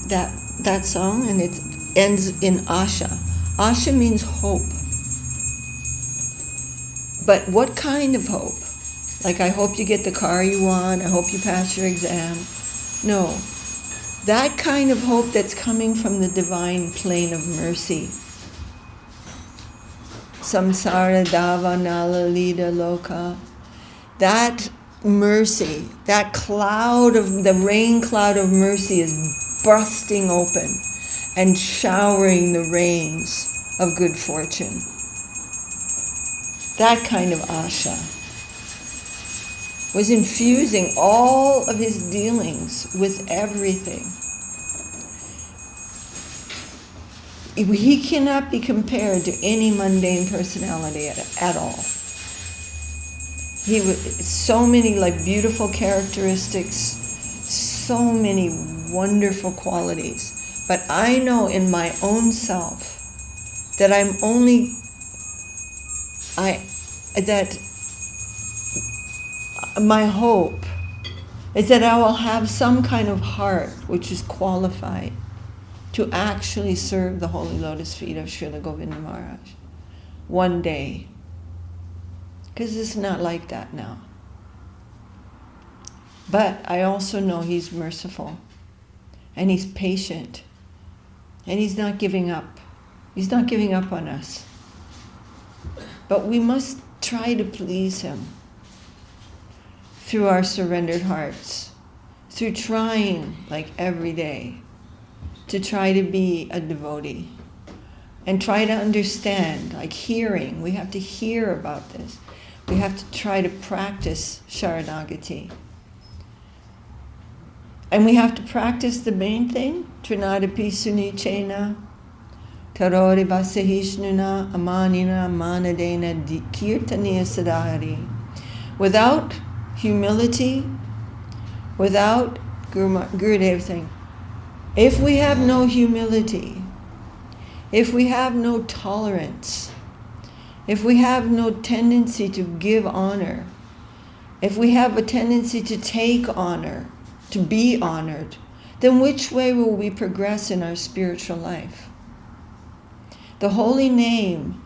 That song, and it ends in asha. Asha means hope. But what kind of hope? Like, I hope you get the car you want, I hope you pass your exam. No. That kind of hope that's coming from the divine plane of mercy. Samsara dava nalalita loka. That mercy, that cloud of, the rain cloud of mercy is bursting open and showering the rains of good fortune. That kind of asha was infusing all of his dealings with everything. He cannot be compared to any mundane personality at all. He was so many like beautiful characteristics, so many wonderful qualities. But I know in my own self that that my hope is that I will have some kind of heart which is qualified to actually serve the holy lotus feet of Srila Govinda Maharaj one day. Because it's not like that now. But I also know he's merciful and he's patient and he's not giving up. He's not giving up on us. But we must try to please him through our surrendered hearts, through trying like every day to try to be a devotee and try to understand, like hearing. We have to hear about this. We have to try to practice Sharanagati. And we have to practice the main thing, Trinadapi Sunichena, Tarori Vasahishnuna, Amanina, Manadena, Kirtaniya Sadhari. Without humility, without Gurudev saying, if we have no humility, if we have no tolerance, if we have no tendency to give honor, if we have a tendency to take honor, to be honored, then which way will we progress in our spiritual life? The holy name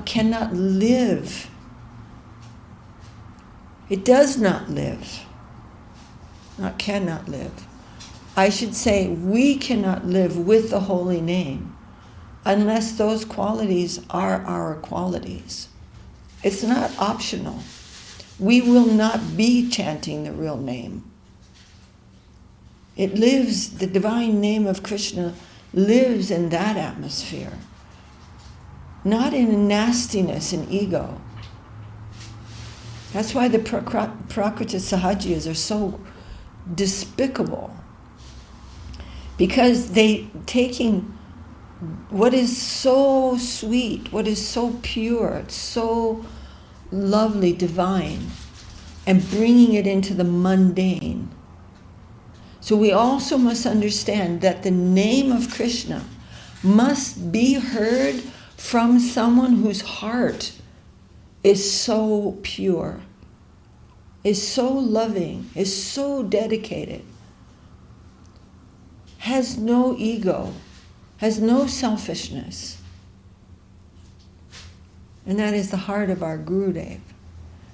cannot live. It does not live. Not cannot live. I should say we cannot live with the holy name unless those qualities are our qualities. It's not optional. We will not be chanting the real name. It lives, the divine name of Krishna lives in that atmosphere, not in nastiness and ego. That's why the Prakriti Sahajiyas are so despicable, because they taking what is so sweet, what is so pure, so lovely, divine, and bringing it into the mundane. So we also must understand that the name of Krishna must be heard from someone whose heart is so pure, is so loving, is so dedicated, has no ego, has no selfishness. And that is the heart of our Gurudev.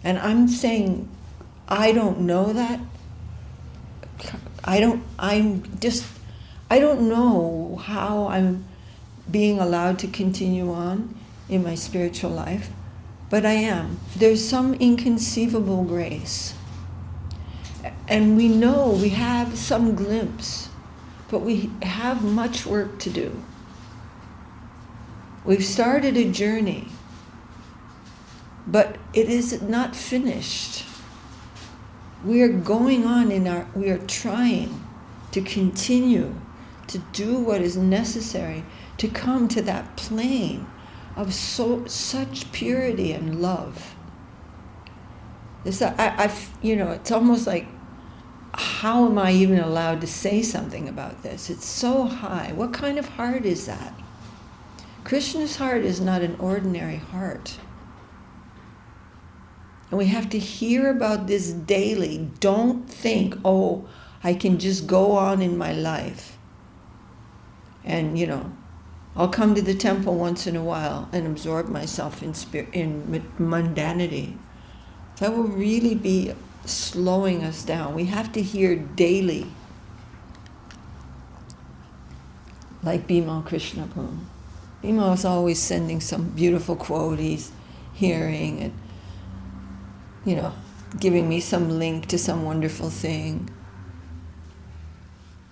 And I'm saying, I don't know that. I don't know how I'm being allowed to continue on in my spiritual life, but I am. There's some inconceivable grace. And we know we have some glimpse, but we have much work to do. We've started a journey, but it is not finished. We are going on we are trying to continue to do what is necessary to come to that plane of such purity and love. It's it's almost like, how am I even allowed to say something about this? It's so high. What kind of heart is that? Krishna's heart is not an ordinary heart. And we have to hear about this daily. Don't think, oh, I can just go on in my life. And, I'll come to the temple once in a while and absorb myself in mundanity. That will really be slowing us down. We have to hear daily. Like Bimal Krishna Prabhu. Bimal is always sending some beautiful quote he's hearing and, giving me some link to some wonderful thing.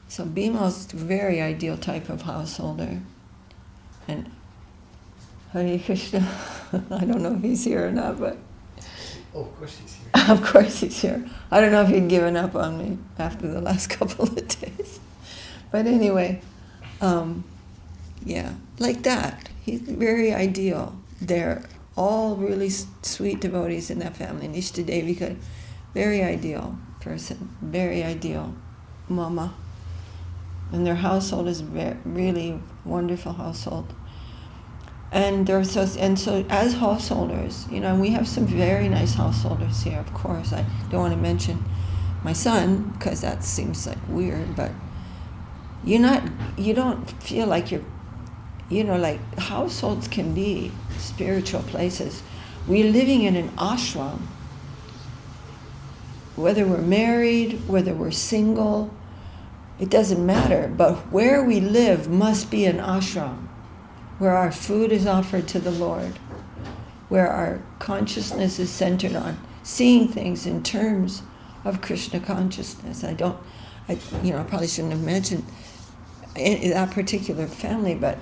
So Bimal's a very ideal type of householder. And Hare Krishna, I don't know if he's here or not, but... Oh, of course he's here. Of course he's here. I don't know if he'd given up on me after the last couple of days. But anyway, like that. He's very ideal. They're all really sweet devotees in that family. Nishta Devi, very ideal person, very ideal mama. And their household is really wonderful household. And so as householders, we have some very nice householders here, of course. I don't want to mention my son, because that seems like weird, but you don't feel like you're, like households can be spiritual places. We're living in an ashram. Whether we're married, whether we're single, it doesn't matter, but where we live must be an ashram, where our food is offered to the Lord, where our consciousness is centered on seeing things in terms of Krishna consciousness. I probably shouldn't have mentioned that particular family, but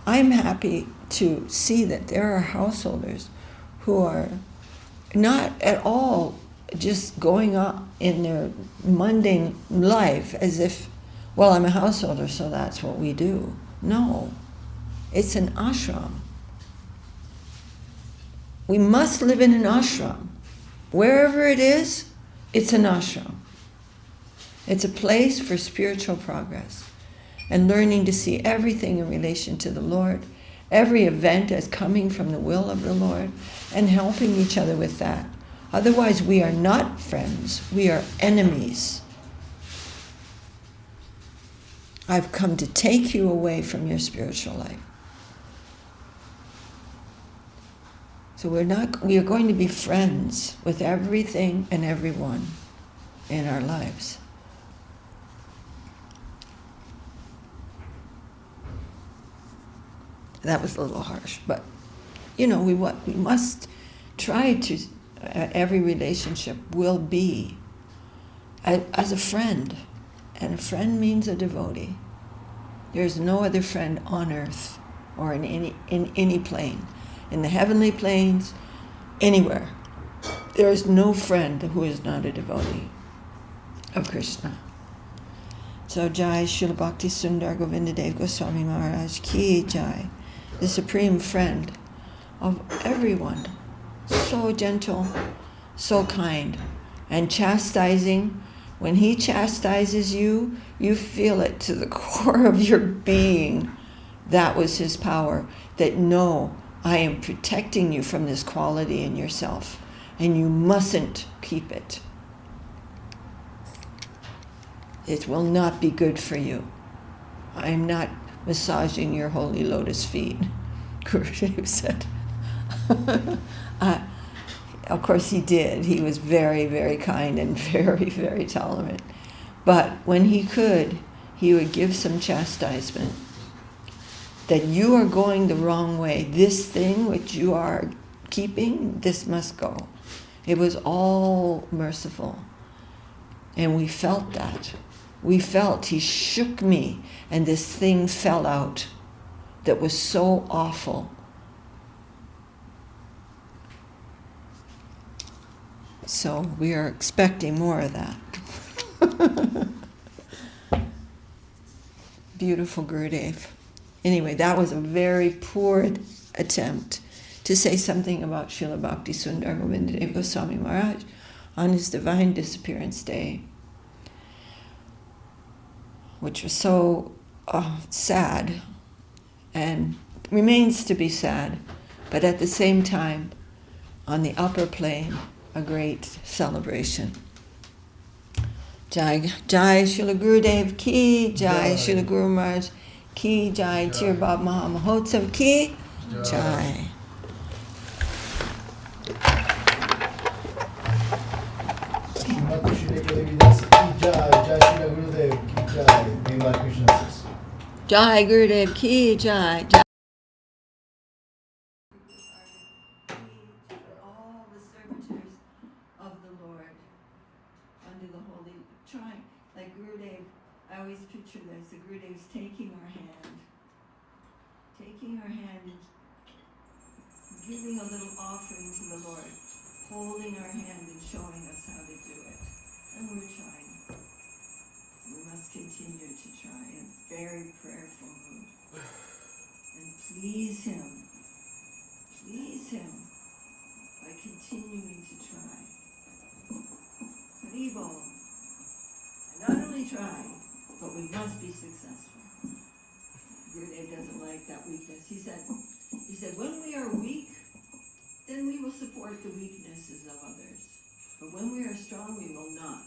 I'm happy to see that there are householders who are not at all just going on in their mundane life as if, well, I'm a householder, so that's what we do. No, it's an ashram. We must live in an ashram. Wherever it is, it's an ashram. It's a place for spiritual progress and learning to see everything in relation to the Lord, every event as coming from the will of the Lord, and helping each other with that. Otherwise, we are not friends, we are enemies. I've come to take you away from your spiritual life. So we are going to be friends with everything and everyone in our lives. That was a little harsh, but we must try to, every relationship will be as a friend, and a friend means a devotee. There's no other friend on earth or in any plane, in the heavenly planes, anywhere. There is no friend who is not a devotee of Krishna. So Jai Srila Bhakti Sundar Govinda Dev Goswami Maharaj Ki Jai, the supreme friend of everyone, so gentle, so kind, and chastising. When he chastises you, you feel it to the core of your being. That was his power, that no, I am protecting you from this quality in yourself, and you mustn't keep it. It will not be good for you. I am not massaging your holy lotus feet, Gurudev said. Of course he did. He was very, very kind and very, very tolerant. But when he could, he would give some chastisement. That you are going the wrong way. This thing which you are keeping, this must go. It was all merciful. And we felt that. We felt he shook me and this thing fell out that was so awful. So we are expecting more of that. Beautiful Gurudev. Anyway, that was a very poor attempt to say something about Srila Bhakti Sundar Govinda Dev Goswami Maharaj on his divine disappearance day, which was so sad and remains to be sad, but at the same time, on the upper plane, a great celebration. Jai Srila Gurudev ki, Jai Srila Guru Maharaj ki, Jai Tir Bab Maha Mahotsav ki, Jai. Srimati Shri Devi Dasi ki Jai, Jai Shri Gurudev ki Jai, Devi Krishna says. Jai Gurudev ki, Jai. All the servitors of the Lord under the holy trying, like Gurudev, I always picture this, the Gurudev's taking our hand and giving a little offering to the Lord, holding our hand and showing us how to do it. And we're trying. We must continue to try in a very prayerful mood. And please Him by continuing to try. Haribol. And not only try, but we must be successful. Gurudev doesn't like that weakness. He said, when we are weak, then we will support the weaknesses of others. But when we are strong, we will not.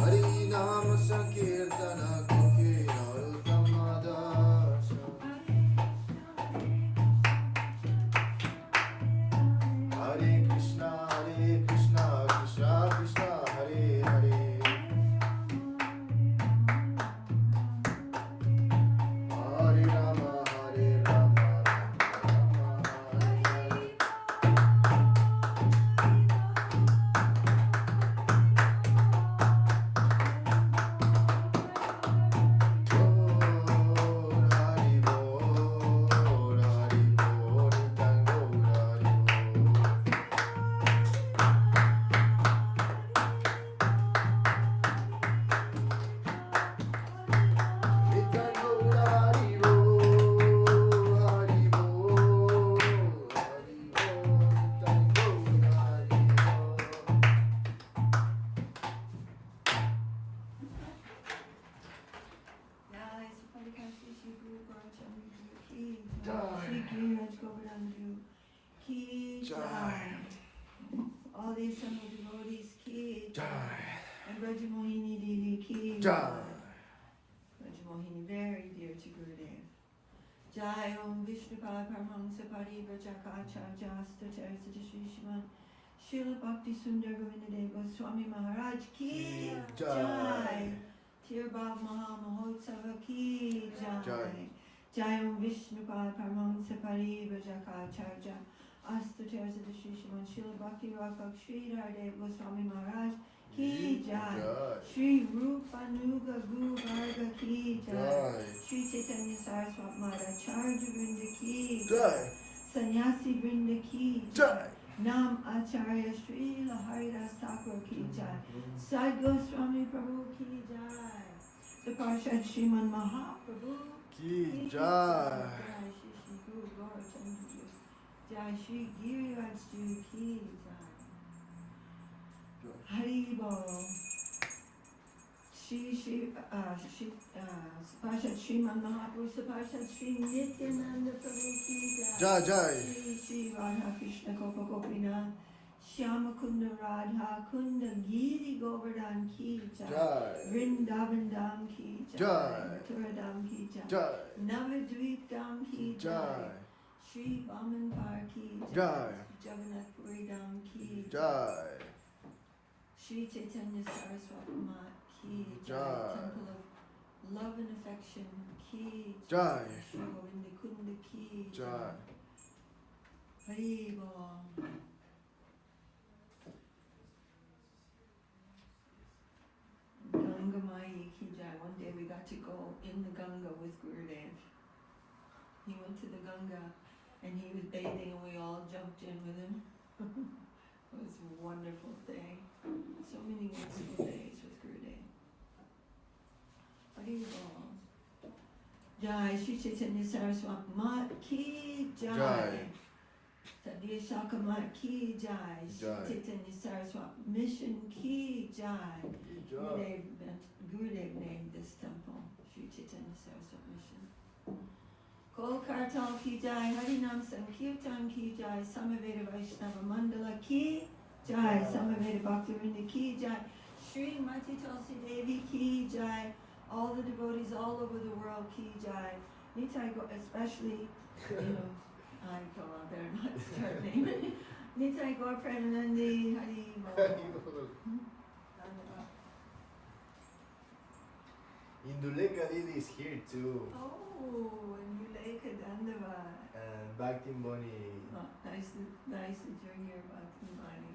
Hare Chandraju ki jai. Jai. Shri Giriraj Govardhan ki Jai. jai. All the assembled devotees ki jai. Jai. And Brajamohini Devi ki Jai. Brajamohini, very dear to Gurudev. Jai Om Vishnupad Paramahamsa Parivrajakacha Jastatar Siddhishvishman Srila Bhakti Sundar Govinda Dev Goswami Maharaj ki jai. Tirbhav Maha Mahotsava ki jai. Jai. Jai Om Vishnupad Paramahamsa Parivrajakacha Astatar Siddhishvishman Srila Bhakti Rakak Sridhar Dev Goswami Maharaj ki jai. Jai. Shri Rupanuga Gu Varga ki jai. Jai. Shri Chaitanya Saraswat Madhacharya Vrinda ki Jai. Sannyasi Vrinda ki Jai. Nam Acharya Srila Haridas Thakur ki jai. Sad Goswami Prabhu ki jai. The Parshad Sriman Mahaprabhu Ki Jai. Jai Shri Shri Guru Gaurachandra Ji. Jai Shri Giriraj Ji ki jai. Hari Bol. Parshad Sriman Mahaprabhu, Parshad Shri Nityananda Prabhu ki jai. Jai Jai. Shri Shri Radha Krishna Gopa Gopinath, Shyama Kunda Radha Kunda Giri Govardhan ki jai. Jai. Vrindavan Dham ki jai. Jai. Mathura Dham ki jai. Jai. Navadvip Dham ki jai. Jai. Shri Bamanpar ki jai. Jai. Jagannath Puri Dham ki Jai. Shri Chaitanya Saraswati Mat ki jai. Jai. Temple of Love and Affection ki Jai. Shri Govinda Kunda ki Jai. Hari Bol. Ganga Mai ki jai. One day we got to go in the Ganga with Gurudev. He went to the Ganga and he was bathing and we all jumped in with him. It was a wonderful day. So many wonderful days with Gurudev. Hari Bol. Jai Shri Chaitanya Saraswati Mat ki jai. Jai. Tadiya Shaka Mat ki jai. Shri Jai. Chaitanya Saraswati Mission ki jai. Ki Jai. Gurudev named this temple Shri Chaitanya Saraswati Mission. Kol Kartal ki jai. Harinam Sankirtan ki jai. Samaveda Vaishnava Mandala ki jai. Samaveda Bhaktivinoda ki jai. Srimati Tulsi Devi ki jai. All the devotees all over the world ki jai. Nitai go, especially, I go on better not start naming. Nitai Gaur Premanandi Hari Bol. Dandavat. Indulekha Didi is here too. Oh, and you Lekha Dandavat. And Bhakti Boni. Oh, nice that you're here, Bhakti Bani.